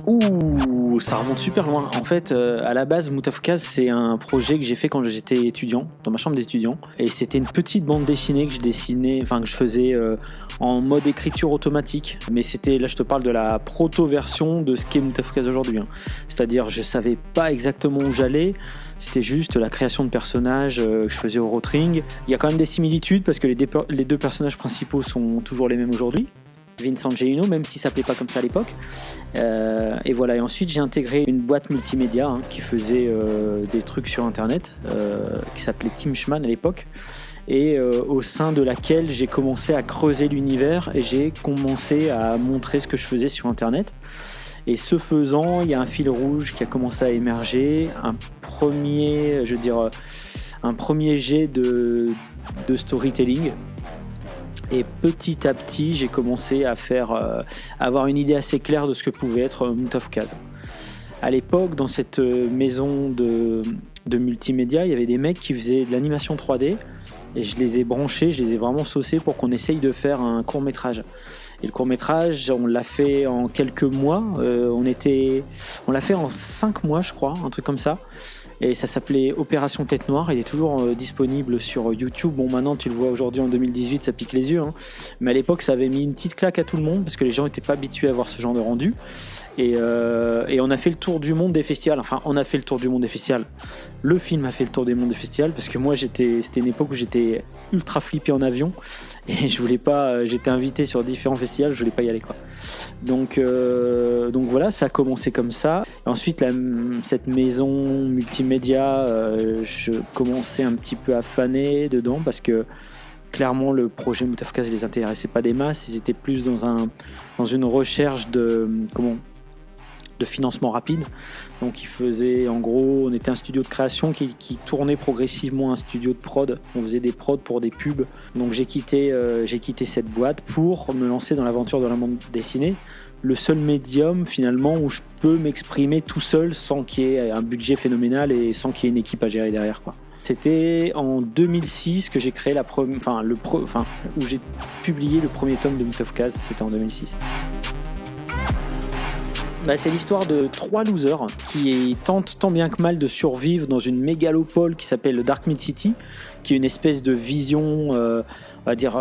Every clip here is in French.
Ouh, ça remonte super loin. En fait, à la base, Mout of Kaz, c'est un projet que j'ai fait quand j'étais étudiant, dans ma chambre d'étudiant. Et c'était une petite bande dessinée que je dessinais, enfin que je faisais en mode écriture automatique. Mais c'était, là je te parle de la proto-version de ce qu'est Mout of Kaz aujourd'hui. Hein. C'est-à-dire, je savais pas exactement où j'allais. C'était juste la création de personnages que je faisais au Rotring. Il y a quand même des similitudes parce que les deux personnages principaux sont toujours les mêmes aujourd'hui. Vincent Geino, même si ça s'appelait pas comme ça à l'époque. Et voilà. Et ensuite, j'ai intégré une boîte multimédia qui faisait des trucs sur Internet, qui s'appelait Team Schman à l'époque, et au sein de laquelle j'ai commencé à creuser l'univers et j'ai commencé à montrer ce que je faisais sur Internet. Et ce faisant, il y a un fil rouge qui a commencé à émerger, un premier jet de storytelling. Et petit à petit, j'ai commencé à avoir une idée assez claire de ce que pouvait être Mout of Kaz. À l'époque, dans cette maison de multimédia, il y avait des mecs qui faisaient de l'animation 3D et je les ai branchés, je les ai vraiment saucés pour qu'on essaye de faire un court-métrage. Et le court-métrage, on l'a fait en quelques mois, on l'a fait en 5 mois, je crois, un truc comme ça. Et ça s'appelait Opération Tête Noire. Il est toujours disponible sur YouTube. Bon, maintenant, tu le vois aujourd'hui en 2018, ça pique les yeux. Hein. Mais à l'époque, ça avait mis une petite claque à tout le monde parce que les gens n'étaient pas habitués à voir ce genre de rendu. Et on a fait le tour du monde des festivals. Enfin, on a fait le tour du monde des festivals. Le film a fait le tour du monde des festivals parce que moi, c'était une époque où j'étais ultra flippé en avion et je voulais pas. J'étais invité sur différents festivals, je voulais pas y aller, quoi. Donc voilà, ça a commencé comme ça. Ensuite, cette maison multimédia, je commençais un petit peu à faner dedans parce que clairement le projet Mout of Kaz ne les intéressait pas des masses. Ils étaient plus dans une recherche de financement rapide. Donc ils faisaient, en gros, on était un studio de création qui tournait progressivement un studio de prod. On faisait des prods pour des pubs. Donc j'ai quitté cette boîte pour me lancer dans l'aventure de la bande dessinée. Le seul médium finalement où je peux m'exprimer tout seul sans qu'il y ait un budget phénoménal et sans qu'il y ait une équipe à gérer derrière, quoi. C'était en 2006 que j'ai créé où j'ai publié le premier tome de Mout of Kaz. C'était en 2006. C'est l'histoire de 3 losers qui tentent tant bien que mal de survivre dans une mégalopole qui s'appelle le Dark Mid City, qui est une espèce de vision, on va dire,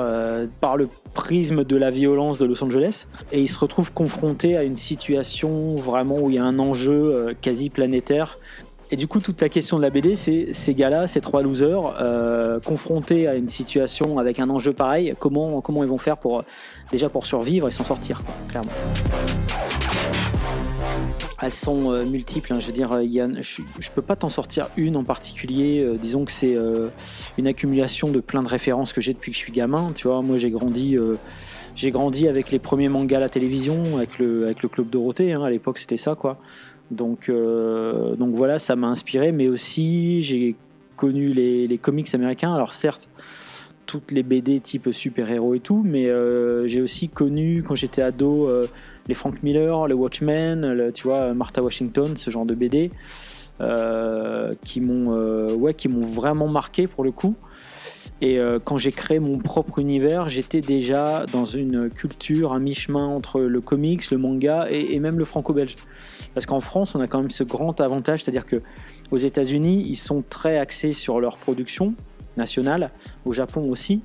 par le prisme de la violence de Los Angeles. Et ils se retrouvent confrontés à une situation vraiment où il y a un enjeu quasi planétaire. Et du coup, toute la question de la BD, c'est ces gars-là, ces 3 losers, confrontés à une situation avec un enjeu pareil, comment ils vont faire pour survivre et s'en sortir, quoi, clairement. Elles sont multiples, hein. Je veux dire, je peux pas t'en sortir une en particulier. Disons que c'est une accumulation de plein de références que j'ai depuis que je suis gamin. Tu vois, moi j'ai grandi avec les premiers mangas à la télévision, avec le Club Dorothée. Hein, à l'époque, c'était ça, quoi. Donc voilà, ça m'a inspiré, mais aussi j'ai connu les comics américains. Alors certes, toutes les BD type super-héros et tout, mais j'ai aussi connu quand j'étais ado les Frank Miller, les Watchmen, tu vois, Martha Washington, ce genre de BD qui m'ont vraiment marqué pour le coup. Et quand j'ai créé mon propre univers, j'étais déjà dans une culture à mi-chemin entre le comics, le manga et même le franco-belge. Parce qu'en France, on a quand même ce grand avantage, c'est-à-dire que aux États-Unis, ils sont très axés sur leur production nationale, au Japon aussi.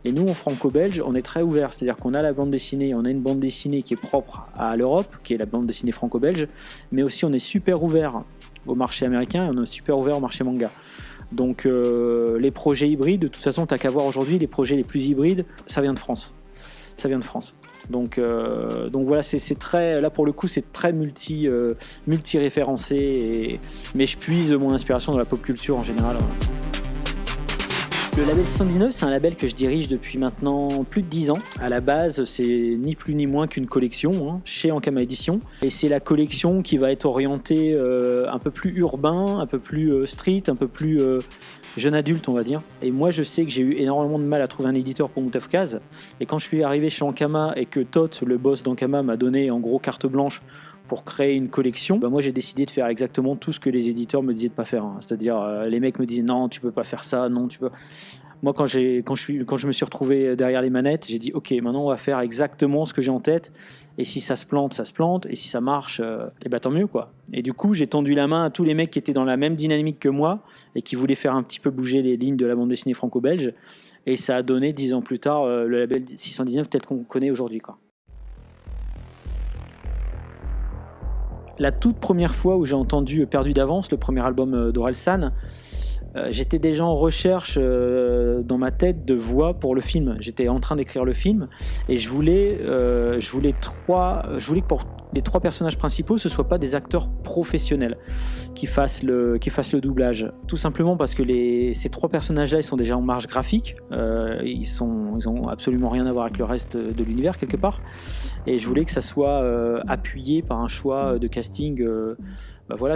Et nous, en franco-belge, on est très ouvert, c'est-à-dire qu'on a la bande dessinée, on a une bande dessinée qui est propre à l'Europe, qui est la bande dessinée franco-belge, mais aussi on est super ouvert au marché américain et on est super ouvert au marché manga. Donc les projets hybrides, de toute façon, t'as qu'à voir aujourd'hui, les projets les plus hybrides, ça vient de France. Donc voilà, c'est très, là pour le coup, c'est très multi-référencé, mais je puise mon inspiration dans la pop culture en général. Le label 119, c'est un label que je dirige depuis maintenant plus de 10 ans. À la base, c'est ni plus ni moins qu'une collection chez Ankama Édition. Et c'est la collection qui va être orientée un peu plus urbain, un peu plus street, un peu plus jeune adulte, on va dire. Et moi, je sais que j'ai eu énormément de mal à trouver un éditeur pour Mout of Kaz. Et quand je suis arrivé chez Ankama et que Tot, le boss d'Ankama, m'a donné en gros carte blanche pour créer une collection, moi j'ai décidé de faire exactement tout ce que les éditeurs me disaient de pas faire. C'est-à-dire les mecs me disaient non, tu peux pas faire ça, non, tu peux. Moi, quand je me suis retrouvé derrière les manettes, j'ai dit ok, maintenant on va faire exactement ce que j'ai en tête. Et si ça se plante, ça se plante. Et si ça marche, et bah tant mieux quoi. Et du coup, j'ai tendu la main à tous les mecs qui étaient dans la même dynamique que moi et qui voulaient faire un petit peu bouger les lignes de la bande dessinée franco-belge. Et ça a donné 10 ans plus tard le label 619 tel qu'on connaît aujourd'hui quoi. La toute première fois où j'ai entendu Perdu d'avance, le premier album d'Orelsan, j'étais déjà en recherche dans ma tête de voix pour le film. J'étais en train d'écrire le film et je voulais que pour les 3 personnages principaux, ce ne soient pas des acteurs professionnels qui fassent le doublage. Tout simplement parce que ces 3 personnages-là, ils sont déjà en marge graphique. Ils ont absolument rien à voir avec le reste de l'univers quelque part. Et je voulais que ça soit appuyé par un choix de casting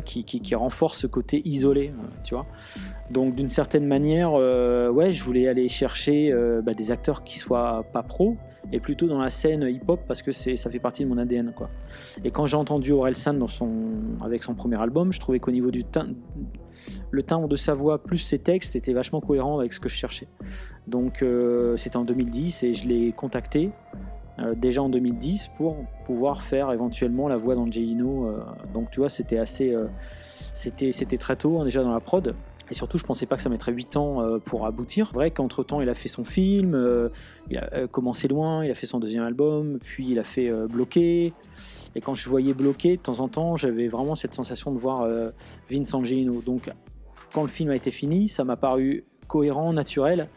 qui renforce ce côté isolé, tu vois. Donc d'une certaine manière, je voulais aller chercher des acteurs qui soient pas pros et plutôt dans la scène hip-hop parce que ça fait partie de mon ADN, quoi. Et quand j'ai entendu Orelsan avec son premier album, je trouvais qu'au niveau le timbre de sa voix plus ses textes, c'était vachement cohérent avec ce que je cherchais. Donc c'était en 2010 et je l'ai contacté déjà en 2010 pour pouvoir faire éventuellement la voix d'Angelino. Donc tu vois, c'était très tôt déjà dans la prod. Et surtout, je pensais pas que ça mettrait 8 ans pour aboutir. C'est vrai qu'entre-temps, il a fait son film, il a commencé loin, il a fait son deuxième album, puis il a fait Bloqué. Et quand je voyais Bloqué, de temps en temps, j'avais vraiment cette sensation de voir Vince Angelino. Donc, quand le film a été fini, ça m'a paru cohérent, naturel,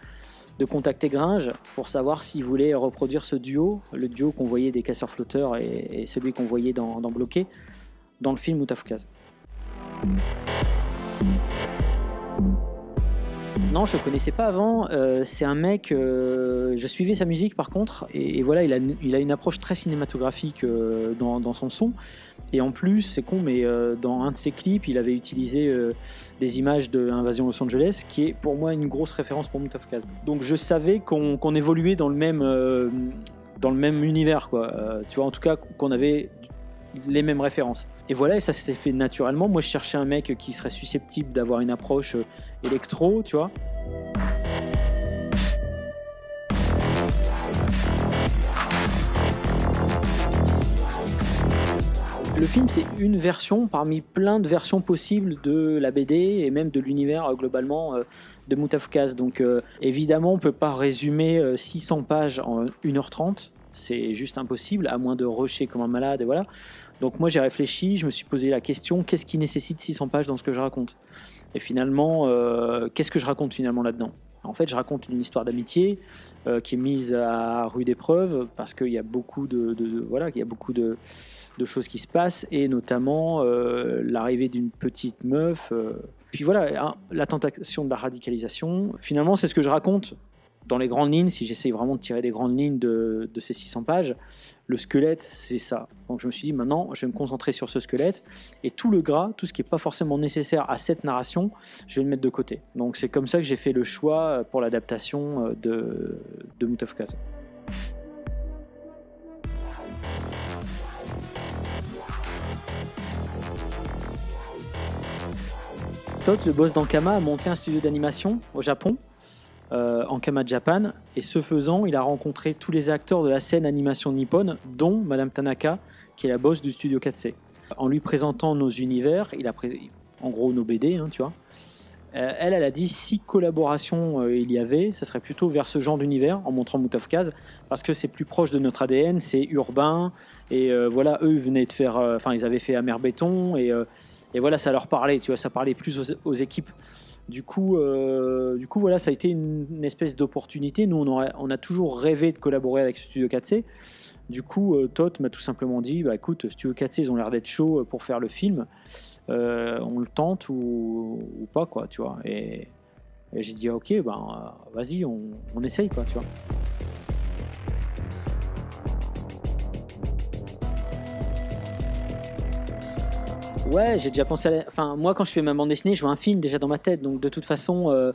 de contacter Gringe pour savoir s'il voulait reproduire ce duo, le duo qu'on voyait des Casseurs-Flotteurs et celui qu'on voyait dans Bloqué, dans le film Moutafkaz. Non, je ne le connaissais pas avant. C'est un mec. Je suivais sa musique par contre, et voilà, il a une approche très cinématographique dans son son. Et en plus, c'est con, mais dans un de ses clips, il avait utilisé des images de Invasion Los Angeles, qui est pour moi une grosse référence pour Moutafkaz. Donc je savais qu'on évoluait dans le même univers, quoi. Tu vois, en tout cas, qu'on avait les mêmes références. Et voilà, et ça s'est fait naturellement. Moi, je cherchais un mec qui serait susceptible d'avoir une approche électro, tu vois. Le film, c'est une version parmi plein de versions possibles de la BD et même de l'univers globalement de Moutafkaz. Donc évidemment, on ne peut pas résumer 600 pages en 1h30. C'est juste impossible, à moins de rusher comme un malade, et voilà. Donc moi j'ai réfléchi, je me suis posé la question, qu'est-ce qui nécessite 600 pages dans ce que je raconte ? Et finalement, qu'est-ce que je raconte finalement là-dedans ? En fait, je raconte une histoire d'amitié qui est mise à rude épreuve parce qu'il y a beaucoup de choses qui se passent, et notamment l'arrivée d'une petite meuf. Puis voilà, la tentation de la radicalisation. Finalement, c'est ce que je raconte dans les grandes lignes, si j'essaie vraiment de tirer des grandes lignes de ces 600 pages. Le squelette, c'est ça. Donc je me suis dit, maintenant, je vais me concentrer sur ce squelette, et tout le gras, tout ce qui n'est pas forcément nécessaire à cette narration, je vais le mettre de côté. Donc c'est comme ça que j'ai fait le choix pour l'adaptation de Moutafkaz. Toth, le boss d'Ankama, a monté un studio d'animation au Japon, Ankama Japan, et ce faisant, il a rencontré tous les acteurs de la scène animation nippone, dont Madame Tanaka, qui est la boss du studio 4C. En lui présentant nos univers, en gros nos BD, tu vois. Elle a dit si collaboration il y avait, ça serait plutôt vers ce genre d'univers, en montrant Moutafkaz, parce que c'est plus proche de notre ADN, c'est urbain, et voilà, eux ils venaient de faire, ils avaient fait Amer Béton, et voilà, ça leur parlait, tu vois, ça parlait plus aux équipes. Du coup, voilà, ça a été une espèce d'opportunité. Nous, on a toujours rêvé de collaborer avec Studio 4C. Du coup, Toth m'a tout simplement dit, écoute, Studio 4C, ils ont l'air d'être chauds pour faire le film. On le tente ou pas, quoi, tu vois. Et j'ai dit, ok, vas-y, on essaye, quoi, tu vois. Ouais, j'ai déjà pensé moi, quand je fais ma bande dessinée, je vois un film déjà dans ma tête. Donc, de toute façon,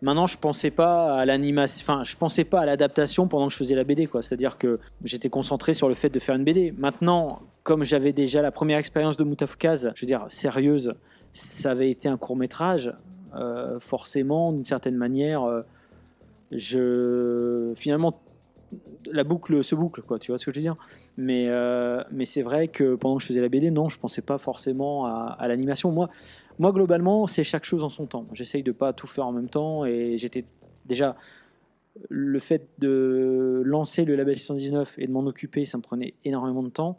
maintenant, je pensais pas à l'animation. Je pensais pas à l'adaptation pendant que je faisais la BD, quoi. C'est-à-dire que j'étais concentré sur le fait de faire une BD. Maintenant, comme j'avais déjà la première expérience de Moutafkaz, je veux dire, sérieuse, ça avait été un court-métrage. Forcément, d'une certaine manière, finalement, la boucle se boucle, quoi, tu vois ce que je veux dire. Mais c'est vrai que pendant que je faisais la BD, non, je pensais pas forcément à l'animation. Moi, globalement, c'est chaque chose en son temps. J'essaye de pas tout faire en même temps, et j'étais déjà le fait de lancer le label 619 et de m'en occuper, ça me prenait énormément de temps.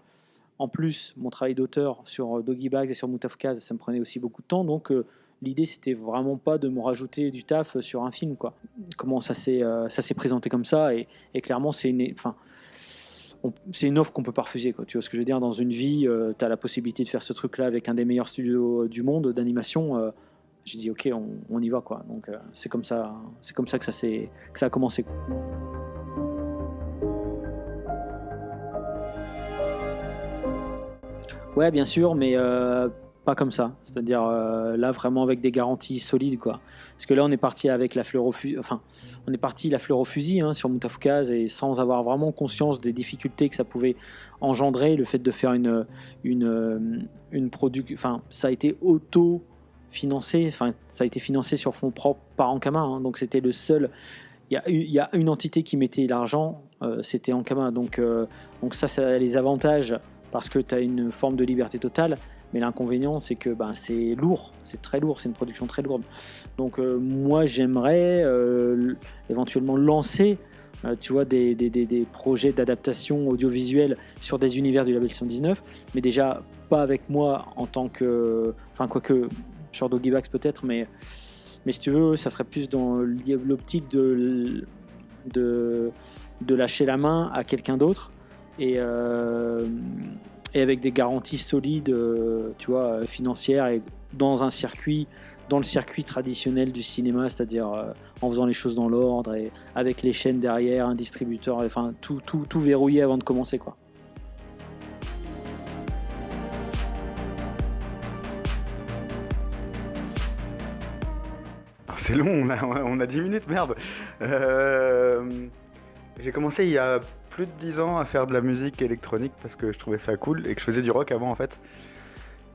En plus, mon travail d'auteur sur Doggy Bags et sur Moutafkaz, ça me prenait aussi beaucoup de temps. Donc, l'idée, c'était vraiment pas de me rajouter du taf sur un film, quoi. Comment ça s'est présenté comme ça, et clairement, c'est une offre qu'on peut pas refuser, quoi. Tu vois ce que je veux dire? Dans une vie, tu as la possibilité de faire ce truc-là avec un des meilleurs studios du monde d'animation. J'ai dit ok, on y va, quoi. Donc, c'est comme ça que ça a commencé, quoi. Ouais, bien sûr, mais pas comme ça. C'est-à-dire là, vraiment avec des garanties solides, quoi. Parce que là, on est parti avec la fleur au fusil, enfin, on est parti la fleur au fusil, hein, sur Moutafkaz, et sans avoir vraiment conscience des difficultés que ça pouvait engendrer, le fait de faire une production. Enfin, ça a été auto-financé. Enfin, ça a été financé sur fonds propres par Ankama, hein, donc c'était le seul. Il y a une entité qui mettait l'argent, c'était Ankama. Donc ça a les avantages parce que tu as une forme de liberté totale, mais l'inconvénient, c'est que c'est lourd, c'est très lourd, c'est une production très lourde. Donc moi, j'aimerais éventuellement lancer tu vois, des projets d'adaptation audiovisuelle sur des univers du label 119, mais déjà pas avec moi en tant que... Enfin, quoique sur Doggy Bags peut-être, mais si tu veux, ça serait plus dans l'optique de lâcher la main à quelqu'un d'autre, et avec des garanties solides, tu vois, financières, et dans le circuit traditionnel du cinéma, c'est-à-dire en faisant les choses dans l'ordre, et avec les chaînes derrière, un distributeur, enfin tout verrouillé avant de commencer, quoi. C'est long, on a 10 minutes, merde. J'ai commencé il y a plus de 10 ans à faire de la musique électronique parce que je trouvais ça cool et que je faisais du rock avant, en fait.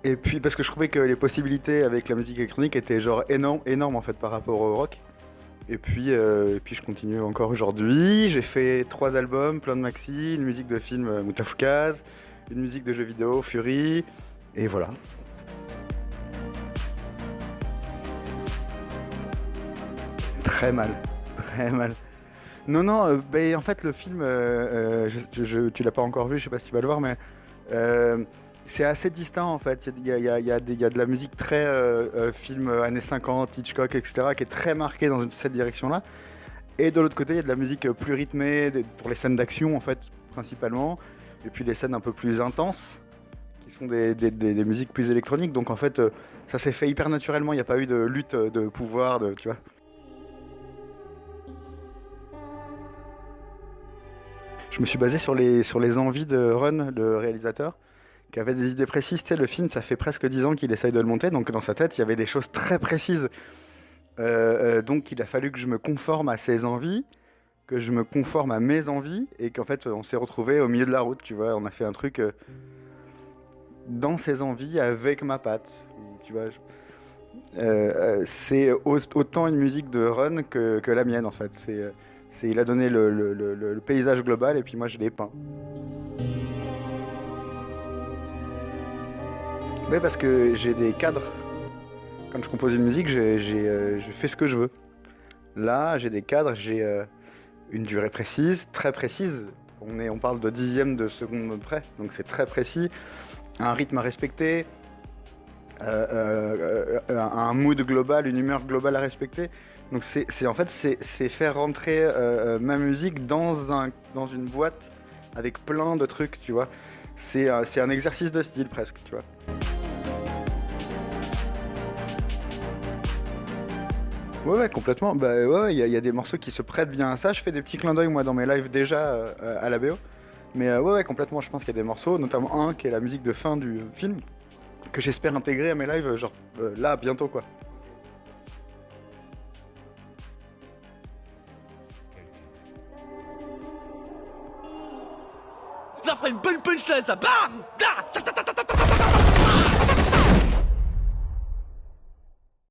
Et puis parce que je trouvais que les possibilités avec la musique électronique étaient genre énormes en fait par rapport au rock. Et puis je continue encore aujourd'hui. J'ai fait 3 albums, plein de maxi, une musique de film Moutafkaz, une musique de jeux vidéo Fury, et voilà. Très mal, très mal. Non, en fait le film, tu l'as pas encore vu, je sais pas si tu vas le voir, mais c'est assez distinct en fait. Il y a de la musique très film années 50, Hitchcock, etc., qui est très marquée dans cette direction-là. Et de l'autre côté, il y a de la musique plus rythmée, pour les scènes d'action en fait, principalement. Et puis les scènes un peu plus intenses, qui sont des musiques plus électroniques. Donc en fait, ça s'est fait hyper naturellement, il n'y a pas eu de lutte de pouvoir, tu vois. Je me suis basé sur les envies de Ron, le réalisateur, qui avait des idées précises. Tu sais, le film, ça fait presque 10 ans qu'il essaye de le monter, donc dans sa tête, il y avait des choses très précises. Donc il a fallu que je me conforme à ses envies, que je me conforme à mes envies, et qu'en fait, on s'est retrouvés au milieu de la route, tu vois. On a fait un truc dans ses envies, avec ma patte, tu vois. C'est autant une musique de Ron que la mienne, en fait. Il a donné le paysage global et puis moi je l'ai peint. Mais parce que j'ai des cadres. Quand je compose une musique, je fais ce que je veux. Là, j'ai des cadres, j'ai une durée précise, très précise. On parle de dixièmes de seconde près, donc c'est très précis. Un rythme à respecter, un mood global, une humeur globale à respecter. Donc c'est faire rentrer ma musique dans une boîte avec plein de trucs, tu vois. C'est un exercice de style presque, tu vois. Ouais, complètement. Il y a des morceaux qui se prêtent bien à ça. Je fais des petits clins d'œil moi dans mes lives déjà à la BO. Mais complètement. Je pense qu'il y a des morceaux, notamment un qui est la musique de fin du film, que j'espère intégrer à mes lives, là bientôt, quoi. Ça ferait une bonne punchline, ça. Bam!